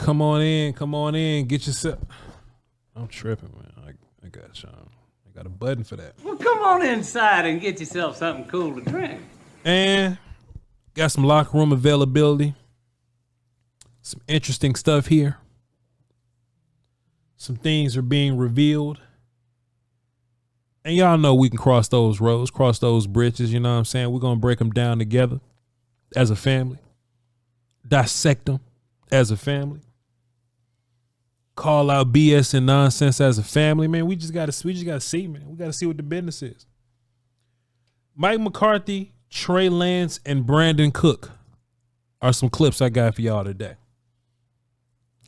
come on in, get yourself. I'm tripping, man. I got you. I got a button for that. Well, come on inside and get yourself something cool to drink. And got some locker room availability. Some interesting stuff here. Some things are being revealed. And y'all know we can cross those roads, cross those bridges, you know what I'm saying? We're going to break them down together as a family. Dissect them as a family. Call out BS and nonsense as a family, man. We just gotta see, man. We gotta see what the business is. Mike McCarthy, Trey Lance, and Brandon Cook are some clips I got for y'all today.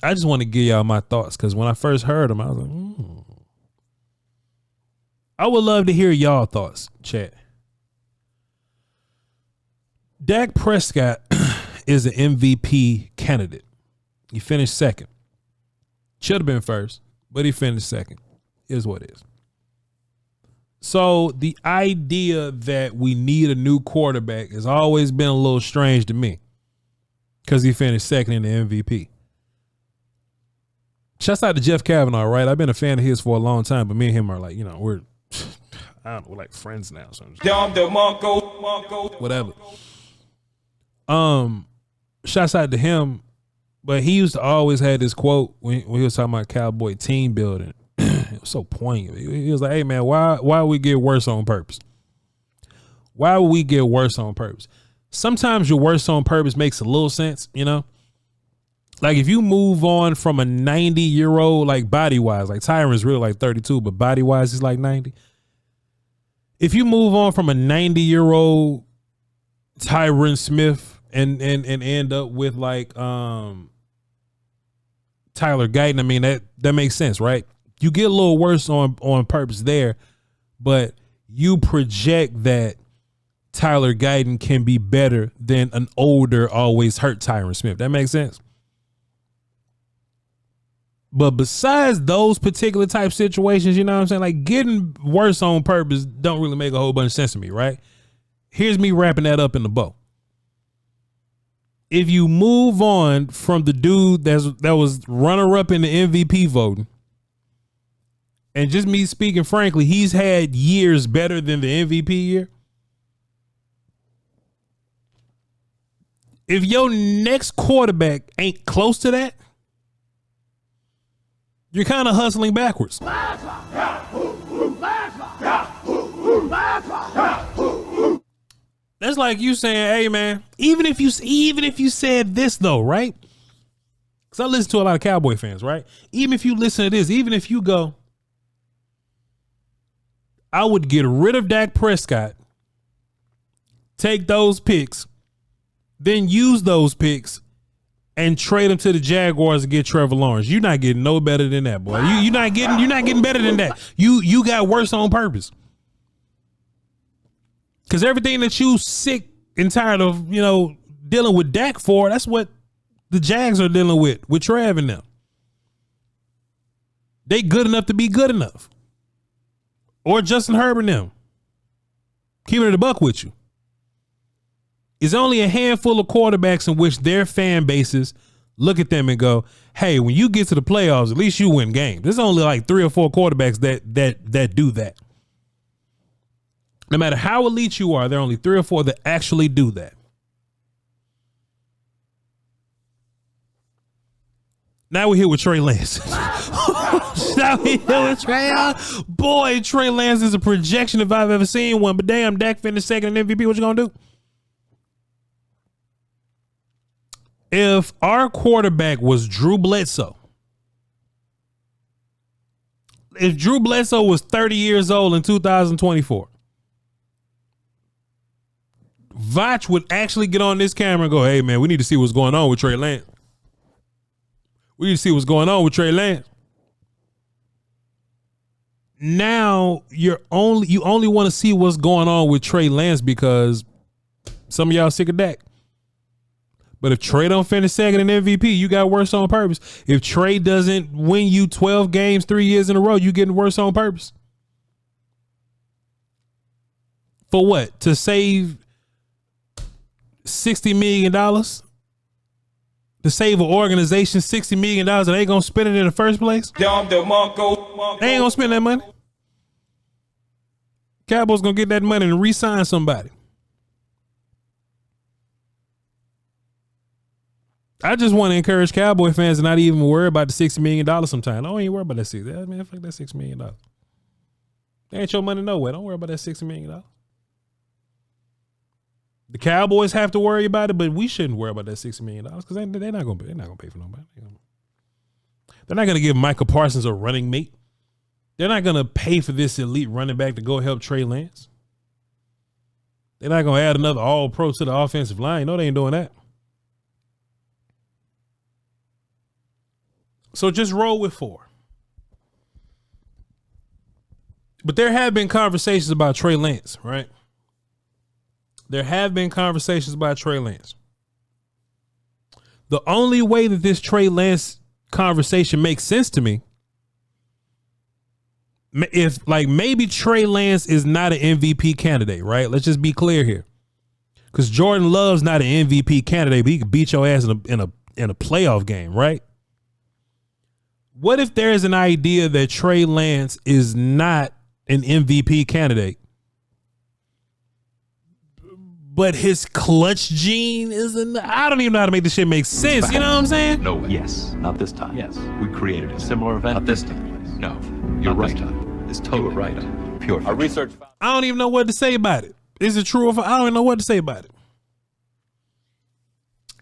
I just want to give y'all my thoughts because when I first heard them, I was like, I would love to hear y'all thoughts, chat. Dak Prescott is an MVP candidate. He finished second. Should have been first, but he finished second. Is what it is. So the idea that we need a new quarterback has always been a little strange to me because he finished second in the MVP. Shouts out to Jeff Kavanaugh, right? I've been a fan of his for a long time, but me and him are like, we're we're like friends now. So whatever. Shouts out to him. But he used to always have this quote when he was talking about Cowboy team building. It was so poignant. He was like, hey, man, why we get worse on purpose? Why would we get worse on purpose? Sometimes your worse on purpose makes a little sense, Like if you move on from a 90-year-old, like body-wise, like Tyron's really like 32, but body-wise he's like 90. If you move on from a 90-year-old Tyron Smith and end up with like Tyler Guyton, I mean that makes sense, right? You get a little worse on purpose there, but you project that Tyler Guyton can be better than an older, always hurt Tyron Smith. That makes sense. But besides those particular type situations, you know what I'm saying? Like getting worse on purpose don't really make a whole bunch of sense to me, right? Here's me wrapping that up in the bow. If you move on from the dude that was runner-up in the MVP voting, and just me speaking frankly, he's had years better than the MVP year. If your next quarterback ain't close to that, you're kind of hustling backwards. That's like you saying, hey man, even if you said this though, right? Because I listen to a lot of Cowboy fans, right? Even if you listen to this, even if you go, I would get rid of Dak Prescott, take those picks, then use those picks and trade them to the Jaguars to get Trevor Lawrence. You're not getting no better than that, boy. You're not getting better than that. You got worse on purpose. Because everything that you sick and tired of, dealing with Dak for, that's what the Jags are dealing with Trev and them. They good enough to be good enough. Or Justin Herbert and them. Keeping it a buck with you. It's only a handful of quarterbacks in which their fan bases look at them and go, hey, when you get to the playoffs, at least you win games. There's only like 3 or 4 quarterbacks that do that. No matter how elite you are, there are only 3 or 4 that actually do that. Now we're here with Trey Lance. Now we're here with Trey Lance. Boy, Trey Lance is a projection if I've ever seen one. But damn, Dak finished second in MVP. What you gonna do? If our quarterback was Drew Bledsoe, if Drew Bledsoe was 30 years old in 2024, Voch would actually get on this camera and go, hey, man, we need to see what's going on with Trey Lance. We need to see what's going on with Trey Lance. Now you only want to see what's going on with Trey Lance because some of y'all sick of Dak. But if Trey don't finish second in MVP, you got worse on purpose. If Trey doesn't win you 12 games 3 years in a row, you getting worse on purpose. For what? To save $60 million to save an organization $60 million and they ain't gonna spend it in the first place? They ain't gonna spend that money. Cowboys gonna get that money and re-sign somebody. I just want to encourage Cowboy fans to not even worry about the $60 million sometimes. Don't even worry about that $60. Man, fuck that $60 million. That ain't your money nowhere. Don't worry about that $60 million. The Cowboys have to worry about it, but we shouldn't worry about that $60 million because they're not gonna pay for nobody. They're not gonna give Michael Parsons a running mate. They're not gonna pay for this elite running back to go help Trey Lance. They're not gonna add another all-pro to the offensive line. No, they ain't doing that. So just roll with 4. But there have been conversations about Trey Lance, right? There have been conversations about Trey Lance. The only way that this Trey Lance conversation makes sense to me, if like maybe Trey Lance is not an MVP candidate, right? Let's just be clear here. Because Jordan Love's not an MVP candidate, but he could beat your ass in a playoff game, right? What if there's an idea that Trey Lance is not an MVP candidate, but his clutch gene is I don't even know how to make this shit make sense. You know what I'm saying? No way. Yes. Not this time. Yes. We created a Similar event. Not this time. No. You're Not right. This time. It's totally right. Pure. Our research found. I don't even know what to say about it. Is it true? I don't even know what to say about it.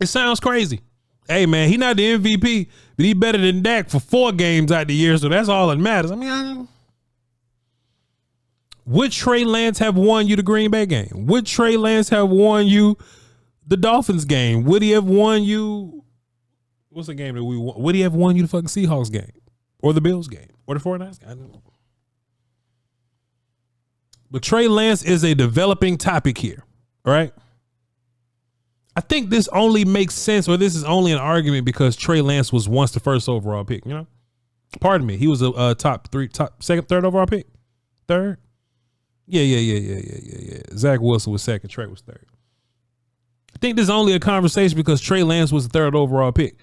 It sounds crazy. Hey, man, he not the MVP, but he better than Dak for 4 games out the year, so that's all that matters. I mean, would Trey Lance have won you the Green Bay game? Would Trey Lance have won you the Dolphins game? Would he have won you, what's the game that we won? Would he have won you the fucking Seahawks game? Or the Bills game? Or the 49ers game? I don't know. But Trey Lance is a developing topic here, right? I think this only makes sense, or this is only an argument because Trey Lance was once the first overall pick, you know? Pardon me. He was a third overall pick. Third? Yeah. Zach Wilson was second. Trey was third. I think this is only a conversation because Trey Lance was the third overall pick.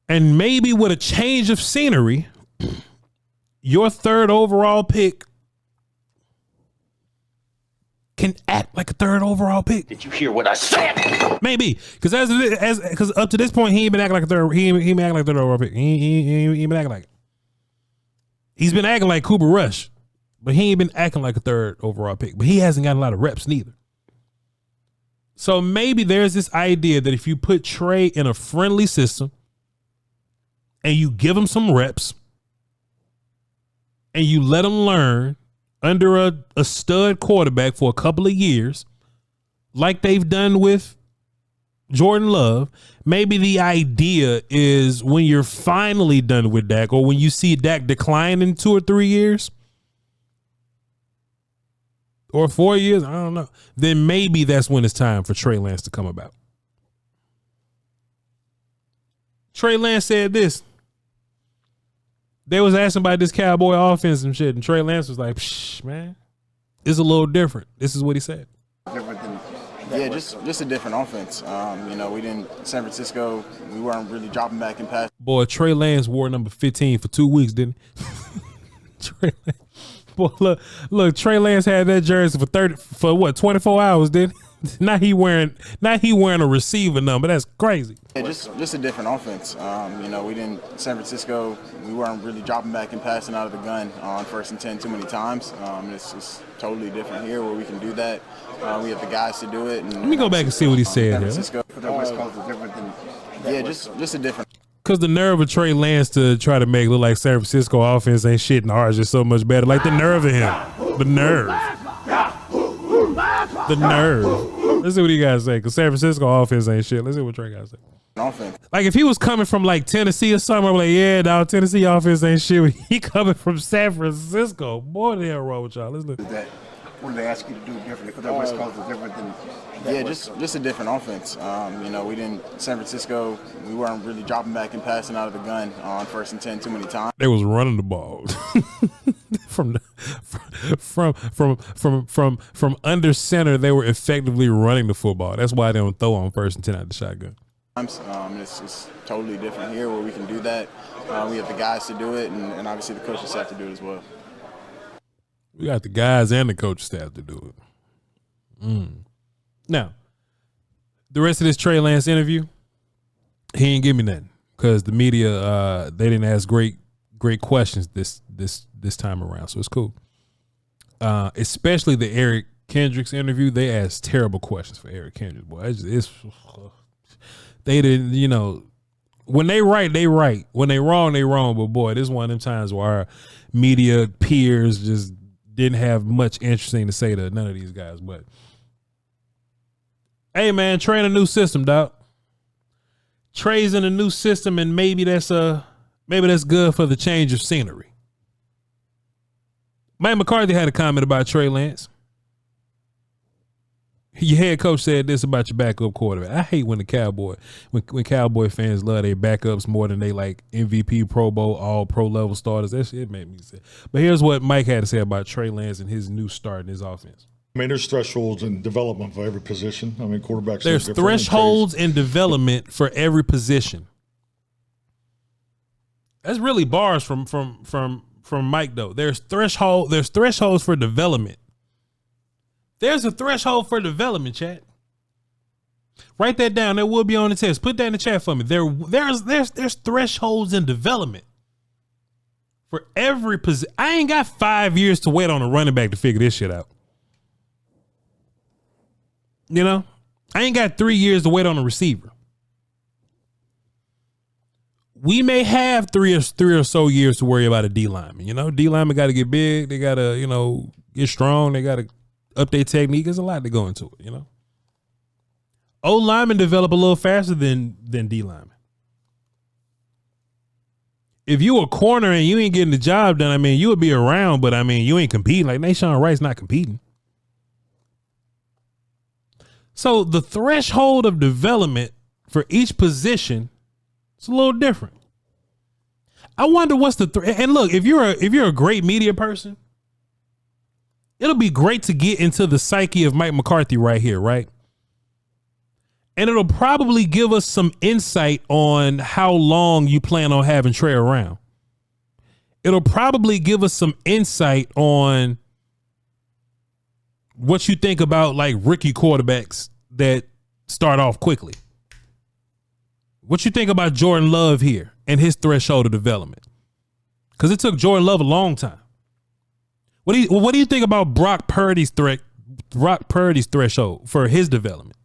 And maybe with a change of scenery, your third overall pick can act like a third overall pick. Did you hear what I said? Maybe, because because up to this point he ain't been acting like a third. He ain't been acting like a third overall pick. He ain't been acting like it. He's been acting like Cooper Rush, but he ain't been acting like a third overall pick. But he hasn't gotten a lot of reps neither. So maybe there's this idea that if you put Trey in a friendly system and you give him some reps and you let him learn under a stud quarterback for a couple of years, like they've done with Jordan Love, maybe the idea is when you're finally done with Dak, or when you see Dak decline in 2 or 3 years, or 4 years, I don't know, then maybe that's when it's time for Trey Lance to come about. Trey Lance said this. They was asking about this Cowboy offense and shit, and Trey Lance was like, "Psh, man, it's a little different." This is what he said. Yeah, just a different offense. We didn't San Francisco. We weren't really dropping back in pass. Boy, Trey Lance wore number 15 for 2 weeks, didn't he? Trey Lance. Boy, look, Trey Lance had that jersey for 24 hours, didn't he? Now he wearing a receiver number. That's crazy. Yeah, just a different offense. We didn't San Francisco. We weren't really dropping back and passing out of the gun on 1st and 10 too many times. It's totally different here where we can do that. We have the guys to do it. And, let me go back and see what he said here. West Coast is different than. Yeah, just a different. Because the nerve of Trey Lance to try to make it look like San Francisco offense ain't shit and ours is so much better. Like the nerve of him. The nerve. The nerve. Let's see what he got to say. Because San Francisco offense ain't shit. Let's see what Trey got to say. Offense. Like if he was coming from like Tennessee or something, I'm like, yeah, dog, Tennessee offense ain't shit. He coming from San Francisco. Boy, the hell wrong with y'all. Let's look. What do they ask you to do differently? Because that West Coast is different than. Yeah, just a different offense. We didn't San Francisco. We weren't really dropping back and passing out of the gun on 1st and 10 too many times. They was running the ball from under center. They were effectively running the football. That's why they don't throw on 1st and 10 out the shotgun. It's totally different here where we can do that. We have the guys to do it, and obviously the coaching staff to do it as well. We got the guys and the coaching staff to do it. Now, the rest of this Trey Lance interview, he ain't give me nothing because the media they didn't ask great questions this time around, so it's cool. Especially the Eric Kendricks interview, they asked terrible questions for Eric Kendricks. Boy, they didn't, you know, when they right, they right. When they wrong, they wrong. But boy, this is one of them times where our media peers just didn't have much interesting to say to none of these guys. But hey, man, Trey in a new system, dog. Trey's in a new system, and maybe that's good for the change of scenery. Mike McCarthy had a comment about Trey Lance. Your head coach said this about your backup quarterback. I hate when when Cowboy fans love their backups more than they like MVP, Pro Bowl, all pro level starters. That shit made me sick. But here's what Mike had to say about Trey Lance and his new start in his offense. I mean, there's thresholds in development for every position. I mean, quarterbacks. There's thresholds in development for every position. That's really bars from Mike though. There's thresholds for development. There's a threshold for development, chat. Write that down. That will be on the test. Put that in the chat for me. There's thresholds in development for every position. I ain't got 5 years to wait on a running back to figure this shit out. You know, I ain't got 3 years to wait on a receiver. We may have three or so years to worry about a D lineman. You know, D lineman got to get big. They got to, you know, get strong. They got to up their technique. There's a lot to go into it, you know. O linemen develop a little faster than D linemen. If you a corner and you ain't getting the job done, I mean, you would be around, but I mean, you ain't competing. Like Nashawn Wright's not competing. So the threshold of development for each position is a little different. I wonder what's and look, if you're a great media person, it'll be great to get into the psyche of Mike McCarthy right here, right? And it'll probably give us some insight on how long you plan on having Trey around. It'll probably give us some insight on what you think about like rookie quarterbacks that start off quickly. What you think about Jordan Love here and his threshold of development? Because it took Jordan Love a long time. What do you think about Brock Purdy's threshold for his development?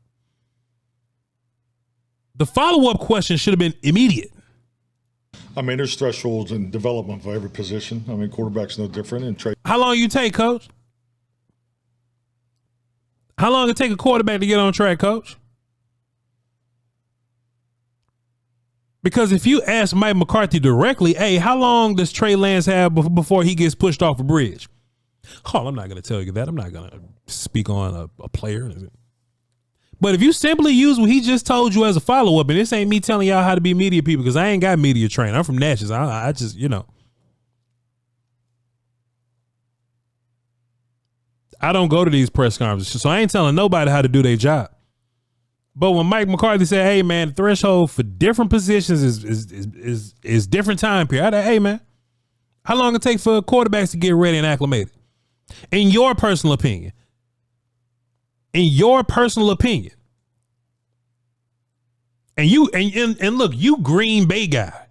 The follow-up question should have been immediate. I mean, there's thresholds in development for every position. I mean, quarterback's no different. And Trey. How long you take, Coach? How long it take a quarterback to get on track, Coach? Because if you ask Mike McCarthy directly, hey, how long does Trey Lance have before he gets pushed off a bridge? Oh, I'm not going to tell you that. I'm not going to speak on a player. But if you simply use what he just told you as a follow-up, and this ain't me telling y'all how to be media people because I ain't got media training. I'm from Natchez. I just, you know. I don't go to these press conferences, so I ain't telling nobody how to do their job. But when Mike McCarthy said, hey, man, the threshold for different positions is different time period. Hey, man, how long it take for quarterbacks to get ready and acclimated? In your personal opinion. And look, you Green Bay guy,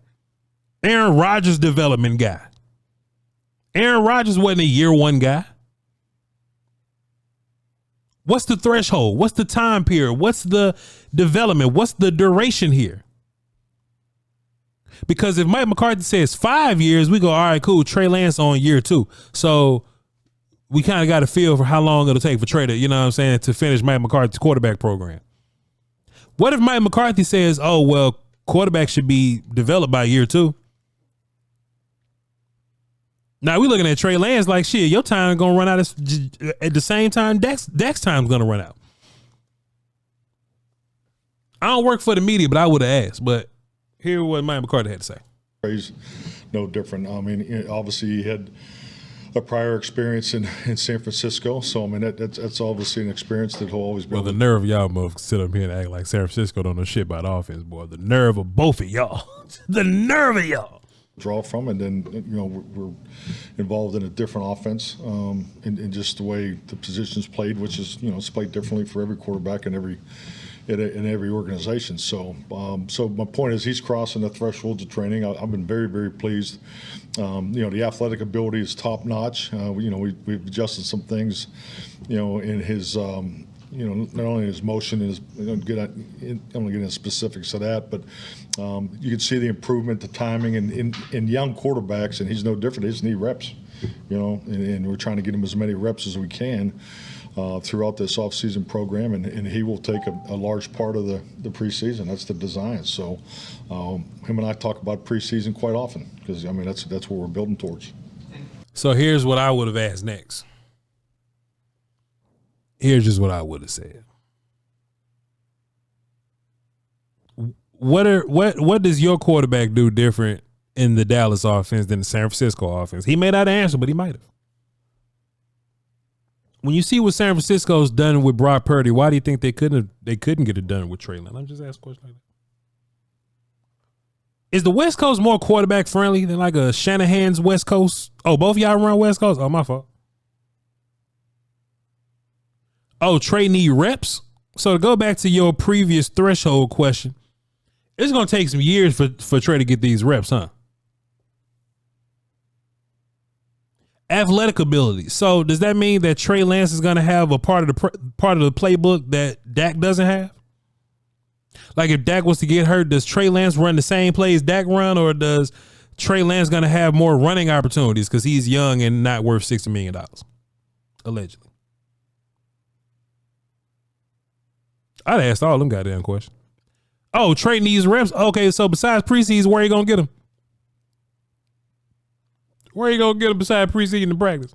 Aaron Rodgers development guy. Aaron Rodgers wasn't a year one guy. What's the threshold? What's the time period? What's the development? What's the duration here? Because if Mike McCarthy says 5 years, we go, all right, cool. Trey Lance on year 2. So we kind of got a feel for how long it'll take for Trey to, you know what I'm saying, to finish Mike McCarthy's quarterback program. What if Mike McCarthy says, oh, well, quarterback should be developed by year 2? Now we looking at Trey Lance like, shit, your time going to run out at the same time Dak's time's going to run out. I don't work for the media, but I would have asked. But here's what Mike McCarthy had to say. Trey's no different. I mean, obviously he had a prior experience in San Francisco. So, I mean, that's obviously an experience that he'll always be Well, able the to nerve of y'all motherfuckers sit up here and act like San Francisco don't know shit about offense, boy. The nerve of both of y'all. The nerve of y'all. draw from. And then, you know, we're involved in a different offense in just the way the position's played, which is, you know, it's played differently for every quarterback and in every organization. So so my point is he's crossing the thresholds of training. I've been very, very pleased. You know, the athletic ability is top notch. You know, we've adjusted some things, you know, in his, you know, not only his motion, his, you know, I'm going to get into specifics of that, but you can see the improvement, the timing in young quarterbacks, and he's no different. He just need reps, you know, and we're trying to get him as many reps as we can throughout this offseason program, and he will take a large part of the preseason. That's the design. So him and I talk about preseason quite often because, I mean, that's what we're building towards. So here's what I would have asked next. Here's just what I would have said. What does your quarterback do different in the Dallas offense than the San Francisco offense? He may not answer, but he might have. When you see what San Francisco's done with Brock Purdy, why do you think they couldn't get it done with Trey Lance? I'm just asking a question like that. Is the West Coast more quarterback friendly than like a Shanahan's West Coast? Oh, both of y'all run West Coast? Oh, my fault. Oh, Trey need reps? So to go back to your previous threshold question, it's going to take some years for Trey to get these reps, huh? Athletic ability. So does that mean that Trey Lance is going to have a part of the playbook that Dak doesn't have? Like if Dak was to get hurt, does Trey Lance run the same plays Dak run, or does Trey Lance going to have more running opportunities because he's young and not worth $60 million, allegedly? I'd asked all them goddamn questions. Oh, Trey needs reps. Okay, so besides preseason, where are you gonna get him? Where are you gonna get him besides preseason and practice?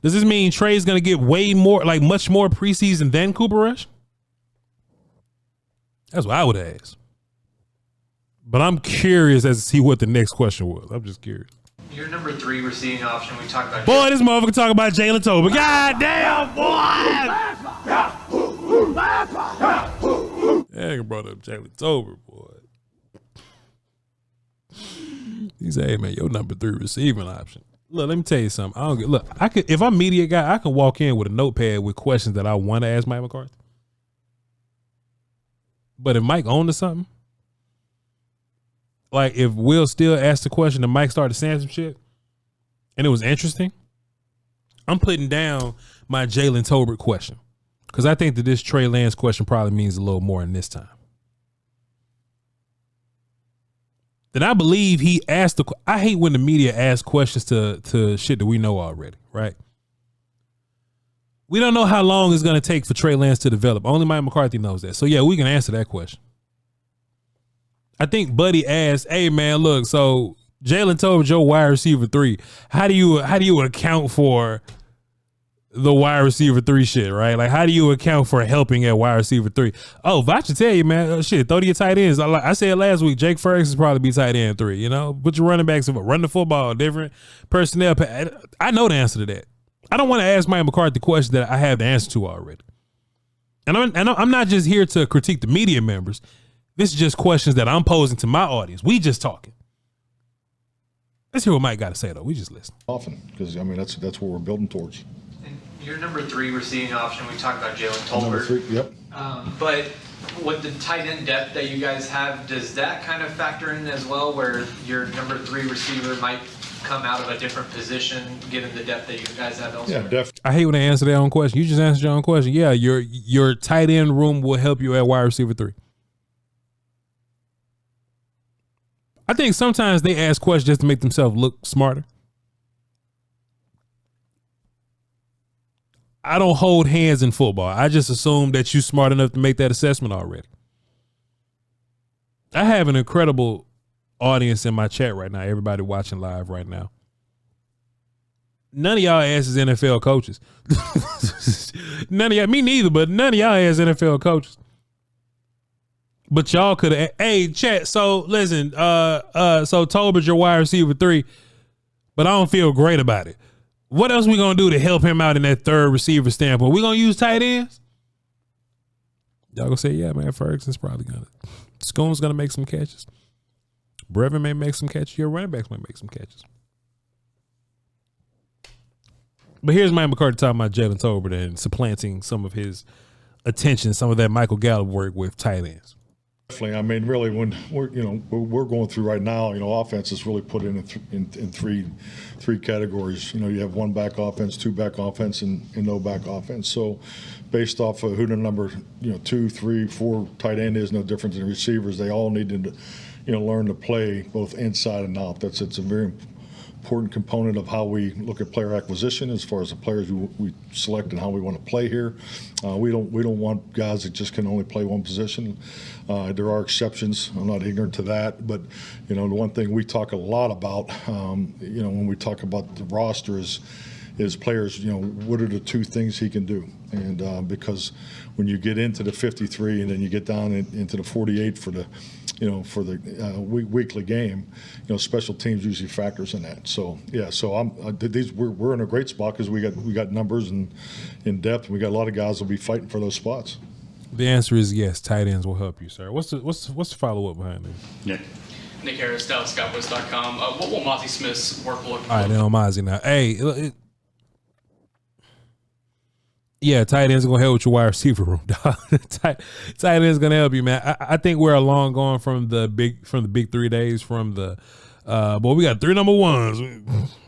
Does this mean Trey's gonna get way more, like much more preseason than Cooper Rush? That's what I would ask. But I'm curious as to see what the next question was. I'm just curious. Your number 3 receiving option, we talked about. Boy, this motherfucker talking about Jalen Tolbert. God damn, boy! Yeah, brought up Jalen Tolbert, boy. He said, "Hey man, your number 3 receiving option." Look, let me tell you something. I could, if I'm a media guy, I can walk in with a notepad with questions that I want to ask Mike McCarthy. But if Mike owned to something, like if Will still asked the question and Mike started saying some shit, and it was interesting, I'm putting down my Jalen Tolbert question. Because I think that this Trey Lance question probably means a little more in this time. Then I believe he asked I hate when the media asks questions to shit that we know already, right? We don't know how long it's going to take for Trey Lance to develop. Only Mike McCarthy knows that. So yeah, we can answer that question. I think Buddy asked, "Hey man, look, so Jalen Tolbert, your wide receiver 3. How do you account for the wide receiver 3 shit, right? Like, how do you account for helping at wide receiver 3? Oh, Voch tell you, man, shit, throw to your tight ends. I said last week, Jake Ferguson probably be tight end 3, you know? Put your running backs, run the football, different personnel. I know the answer to that. I don't want to ask Mike McCarthy questions that I have the answer to already. And I'm not just here to critique the media members. This is just questions that I'm posing to my audience. We just talking. Let's hear what Mike got to say, though. We just listen. Often, because, I mean, that's what we're building towards. Your number 3 receiving option, we talked about Jalen Tolbert. Number 3, yep. But with the tight end depth that you guys have, does that kind of factor in as well, where your number 3 receiver might come out of a different position given the depth that you guys have elsewhere? Yeah, definitely. I hate when they answer their own question. You just answered your own question. Yeah, your tight end room will help you at wide receiver 3. I think sometimes they ask questions just to make themselves look smarter. I don't hold hands in football. I just assume that you're smart enough to make that assessment already. I have an incredible audience in my chat right now. Everybody watching live right now. None of y'all asses NFL coaches. None of y'all, me neither, but none of y'all ass NFL coaches. But y'all could have, hey, chat. So listen, so Tolbert, your wide receiver 3. but I don't feel great about it. What else we gonna do to help him out in that third receiver standpoint? We gonna use tight ends? Y'all gonna say, yeah, man, Ferguson's probably gonna. Schoon's gonna make some catches. Brevin may make some catches. Your running backs may make some catches. But here's Mike McCarthy talking about Jalen Tolbert and supplanting some of his attention, some of that Michael Gallup work with tight ends. Definitely. I mean, really, when we're going through right now, offense is really put in three categories. You have one back offense, two back offense, and no back offense. So, based off of who the number 2, 3, 4 tight end is, no different than receivers. They all need to learn to play both inside and out. It's a very important component of how we look at player acquisition as far as the players we select and how we want to play here. We don't want guys that just can only play one position. There are exceptions. I'm not ignorant to that, but the one thing we talk a lot about, when we talk about the roster is players. What are the two things he can do? And because when you get into the 53 and then you get down into the 48 for the weekly game, special teams usually factors in that. So yeah, we're in a great spot because we got numbers and in depth. And we got a lot of guys will be fighting for those spots. The answer is yes. Tight ends will help you, sir. What's the follow up behind this? Nick Harris, DallasCowboys.com. What will Mozzie Smith's work look like? All right, then on Mozzie now. Hey. Yeah, tight ends are gonna help with your wide receiver room, dog. tight ends gonna help you, man. I think we're along gone from the big 3 days boy, we got 3 number ones.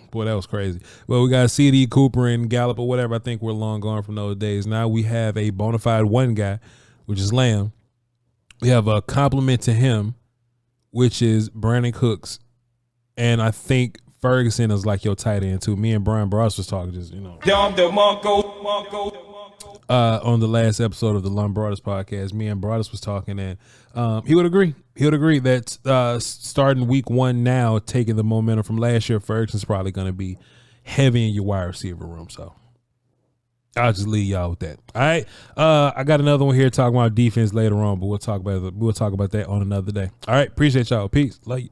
Boy, that was crazy. Well, we got CD, Cooper, and Gallup or whatever. I think we're long gone from those days. Now we have a bona fide one guy, which is Lamb. We have a compliment to him, which is Brandon Cooks, and I think Ferguson is like your tight end too. Me and Brian Bross was talking just, on the last episode of the Lombardi podcast. Me and Broaddus was talking, and he would agree. He would agree that starting week 1 now, taking the momentum from last year, Ferguson's probably going to be heavy in your wide receiver room. So I'll just leave y'all with that. All right, I got another one here talking about defense later on, but we'll talk about that on another day. All right, appreciate y'all. Peace. Love you.